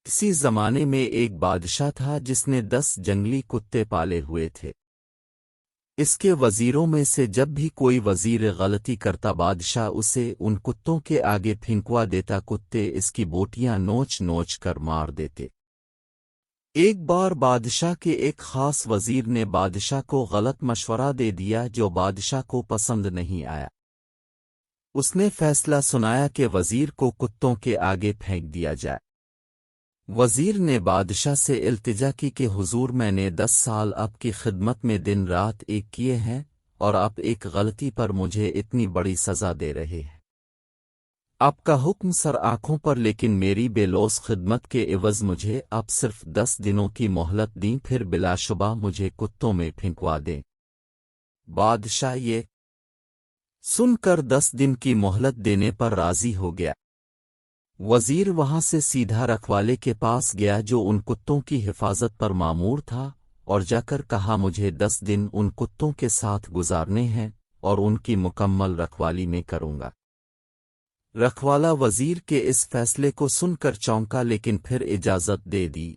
کسی زمانے میں ایک بادشاہ تھا جس نے 10 جنگلی کتے پالے ہوئے تھے۔ اس کے وزیروں میں سے جب بھی کوئی وزیر غلطی کرتا بادشاہ اسے ان کتوں کے آگے پھینکوا دیتا، کتے اس کی بوٹیاں نوچ نوچ کر مار دیتے۔ ایک بار بادشاہ کے ایک خاص وزیر نے بادشاہ کو غلط مشورہ دے دیا جو بادشاہ کو پسند نہیں آیا۔ اس نے فیصلہ سنایا کہ وزیر کو کتوں کے آگے پھینک دیا جائے۔ وزیر نے بادشاہ سے التجا کی کہ حضور، میں نے 10 سال آپ کی خدمت میں دن رات ایک کیے ہیں اور آپ ایک غلطی پر مجھے اتنی بڑی سزا دے رہے ہیں۔ آپ کا حکم سر آنکھوں پر، لیکن میری بے لوث خدمت کے عوض مجھے آپ صرف 10 دنوں کی مہلت دیں، پھر بلا شبہ مجھے کتوں میں پھینکوا دیں۔ بادشاہ یہ سن کر 10 دن کی مہلت دینے پر راضی ہو گیا۔ وزیر وہاں سے سیدھا رکھوالے کے پاس گیا جو ان کتوں کی حفاظت پر مامور تھا، اور جا کر کہا، مجھے 10 دن ان کتوں کے ساتھ گزارنے ہیں اور ان کی مکمل رکھوالی میں کروں گا۔ رکھوالا وزیر کے اس فیصلے کو سن کر چونکا، لیکن پھر اجازت دے دی۔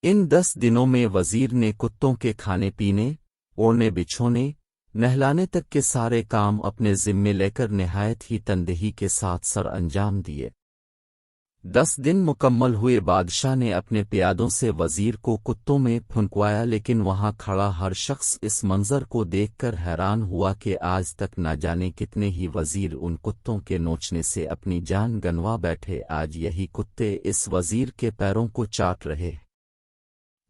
ان 10 دنوں میں وزیر نے کتوں کے کھانے پینے، اوڑھنے بچھونے، نہلانے تک کے سارے کام اپنے ذمے لے کر نہایت ہی تندہی کے ساتھ سر انجام دیے۔ 10 دن مکمل ہوئے، بادشاہ نے اپنے پیادوں سے وزیر کو کتوں میں پھنکوایا، لیکن وہاں کھڑا ہر شخص اس منظر کو دیکھ کر حیران ہوا کہ آج تک نہ جانے کتنے ہی وزیر ان کتوں کے نوچنے سے اپنی جان گنوا بیٹھے، آج یہی کتے اس وزیر کے پیروں کو چاٹ رہے۔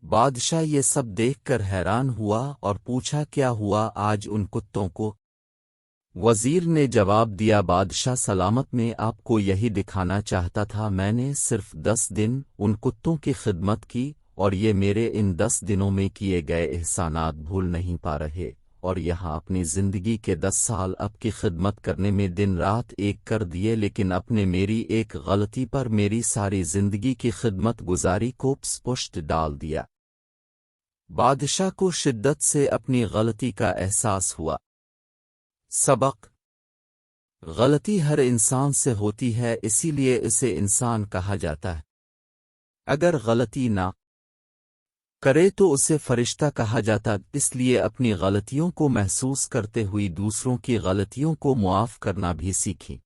بادشاہ یہ سب دیکھ کر حیران ہوا اور پوچھا، کیا ہوا آج ان کتوں کو؟ وزیر نے جواب دیا، بادشاہ سلامت، میں آپ کو یہی دکھانا چاہتا تھا، میں نے صرف 10 دن ان کتوں کی خدمت کی اور یہ میرے ان 10 دنوں میں کیے گئے احسانات بھول نہیں پا رہے، اور یہاں اپنی زندگی کے 10 سال آپ کی خدمت کرنے میں دن رات ایک کر دیے، لیکن اپنے میری ایک غلطی پر میری ساری زندگی کی خدمت گزاری کو پشت ڈال دیا۔ بادشاہ کو شدت سے اپنی غلطی کا احساس ہوا۔ سبق: غلطی ہر انسان سے ہوتی ہے، اسی لیے اسے انسان کہا جاتا ہے۔ اگر غلطی نہ کرے تو اسے فرشتہ کہا جاتا، اس لیے اپنی غلطیوں کو محسوس کرتے ہوئی دوسروں کی غلطیوں کو معاف کرنا بھی سیکھیں۔